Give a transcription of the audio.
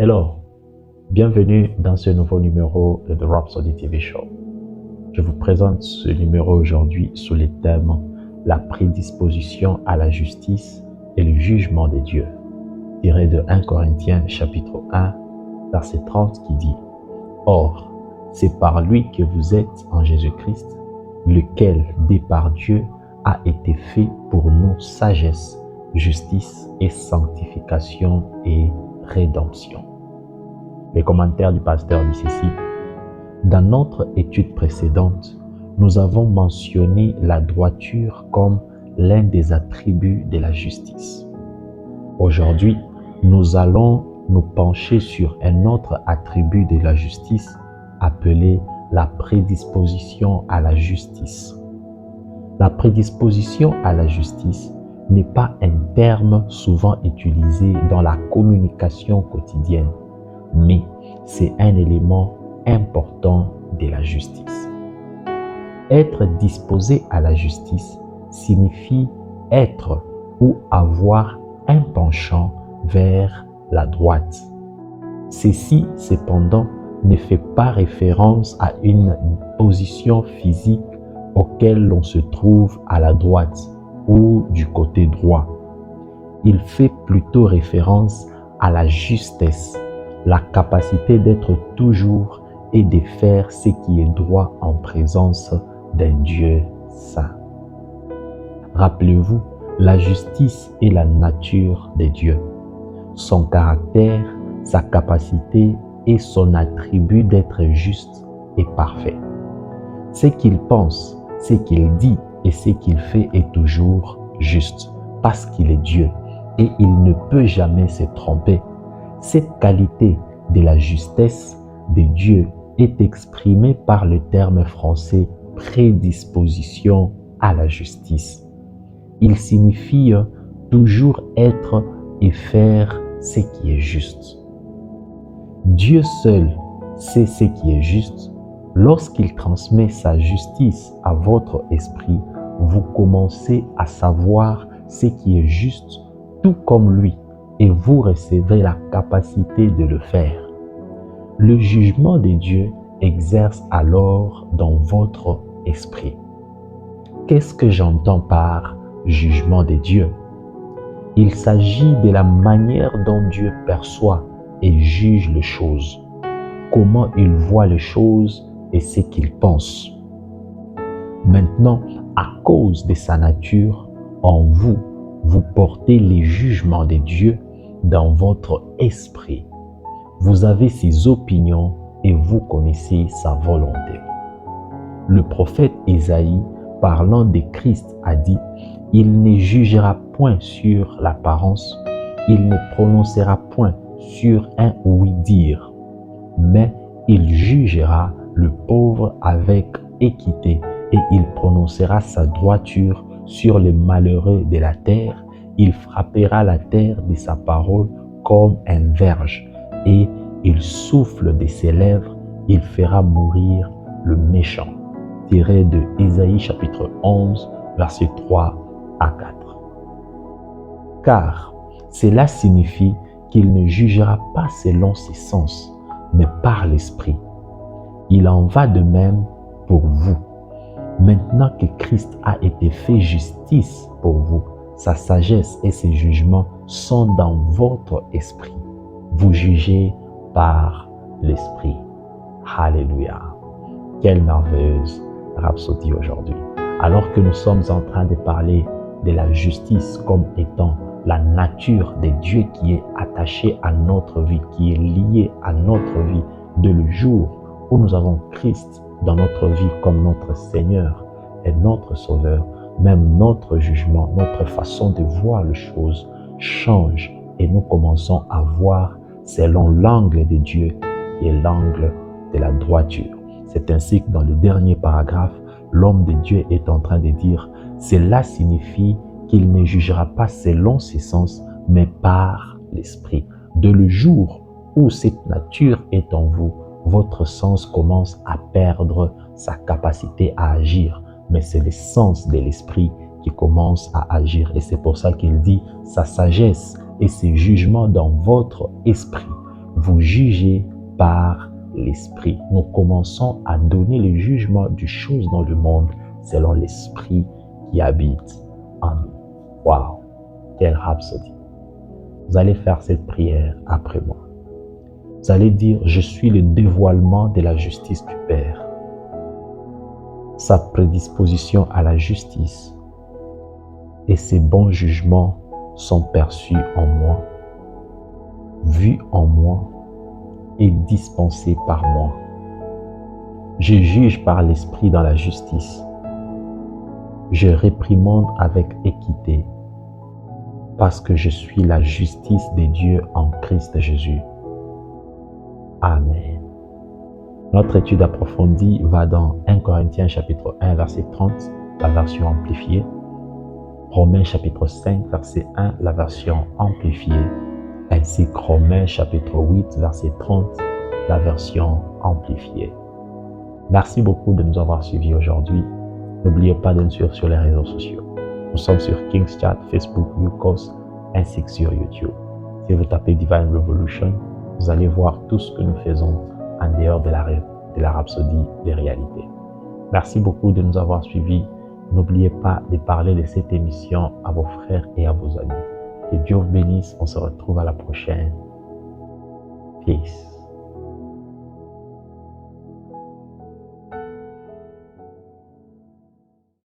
Hello, bienvenue dans ce nouveau numéro de The Rhapsody TV Show. Je vous présente ce numéro aujourd'hui sous les thèmes la prédisposition à la justice et le jugement des dieux, tiré de 1 Corinthiens chapitre 1, verset 30 qui dit « Or, c'est par lui que vous êtes en Jésus-Christ, lequel, dès par Dieu, a été fait pour nous sagesse, justice et sanctification et rédemption. » Les commentaires du pasteur disent ceci. Dans notre étude précédente, nous avons mentionné la droiture comme l'un des attributs de la justice. Aujourd'hui, nous allons nous pencher sur un autre attribut de la justice appelé la prédisposition à la justice. La prédisposition à la justice n'est pas un terme souvent utilisé dans la communication quotidienne, mais c'est un élément important de la justice. Être disposé à la justice signifie être ou avoir un penchant vers la droite. Ceci, cependant, ne fait pas référence à une position physique auquel l'on se trouve à la droite ou du côté droit. Il fait plutôt référence à la justesse, la capacité d'être toujours et de faire ce qui est droit en présence d'un Dieu saint. Rappelez-vous, la justice est la nature de Dieu. Son caractère, sa capacité et son attribut d'être juste et parfait. Ce qu'il pense, ce qu'il dit et ce qu'il fait est toujours juste parce qu'il est Dieu et il ne peut jamais se tromper. Cette qualité de la justesse de Dieu est exprimée par le terme français prédisposition à la justice. Il signifie toujours être et faire ce qui est juste. Dieu seul sait ce qui est juste. Lorsqu'il transmet sa justice à votre esprit, vous commencez à savoir ce qui est juste, tout comme lui, et vous recevez la capacité de le faire. Le jugement de Dieu exerce alors dans votre esprit. Qu'est-ce que j'entends par jugement de Dieu? Il s'agit de la manière dont Dieu perçoit et juge les choses, comment il voit les choses et ce qu'il pense. Maintenant, à cause de sa nature, en vous, vous portez les jugements de Dieu dans votre esprit. Vous avez ses opinions et vous connaissez sa volonté. Le prophète Ésaïe, parlant de Christ, a dit « Il ne jugera point sur l'apparence, il ne prononcera point sur un oui-dire, mais il jugera le pauvre avec équité et il prononcera sa droiture sur les malheureux de la terre. Il frappera la terre de sa parole comme un verge et il souffle de ses lèvres, il fera mourir le méchant. » Tiré de Ésaïe chapitre 11, versets 3 à 4. Car cela signifie qu'il ne jugera pas selon ses sens, mais par l'Esprit. Il en va de même pour vous. Maintenant que Christ a été fait justice pour vous, sa sagesse et ses jugements sont dans votre esprit. Vous jugez par l'Esprit. Alléluia. Quelle merveilleuse rhapsodie aujourd'hui. Alors que nous sommes en train de parler de la justice comme étant la nature de Dieu qui est attachée à notre vie, qui est liée à notre vie de le jour où nous avons Christ dans notre vie comme notre Seigneur et notre Sauveur, même notre jugement, notre façon de voir les choses change et nous commençons à voir selon l'angle de Dieu qui est l'angle de la droiture. C'est ainsi que dans le dernier paragraphe, l'homme de Dieu est en train de dire « Cela signifie qu'il ne jugera pas selon ses sens, mais par l'Esprit. » De le jour où cette nature est en vous, votre sens commence à perdre sa capacité à agir. Mais c'est le sens de l'Esprit qui commence à agir. Et c'est pour ça qu'il dit sa sagesse et ses jugements dans votre esprit. vous jugez par l'Esprit. Nous commençons à donner le jugement des choses dans le monde selon l'Esprit qui habite en nous. Wow, quelle rhapsodie. Vous allez faire cette prière après moi. Vous allez dire, je suis le dévoilement de la justice du Père. Sa prédisposition à la justice et ses bons jugements sont perçus en moi, vus en moi et dispensés par moi. Je juge par l'Esprit dans la justice. Je réprimande avec équité parce que je suis la justice de Dieu en Christ Jésus. Amen. Notre étude approfondie va dans 1 Corinthiens chapitre 1 verset 30, la version amplifiée. Romains chapitre 5 verset 1, la version amplifiée. Ainsi que Romains chapitre 8 verset 30, la version amplifiée. Merci beaucoup de nous avoir suivis aujourd'hui. N'oubliez pas de nous suivre sur les réseaux sociaux. Nous sommes sur King's Chat, Facebook, Yukos, ainsi que sur YouTube. Si vous tapez Divine Revolution, vous allez voir tout ce que nous faisons en dehors de la rhapsodie des réalités. Merci beaucoup de nous avoir suivis. N'oubliez pas de parler de cette émission à vos frères et à vos amis. Que Dieu vous bénisse. On se retrouve à la prochaine. Peace.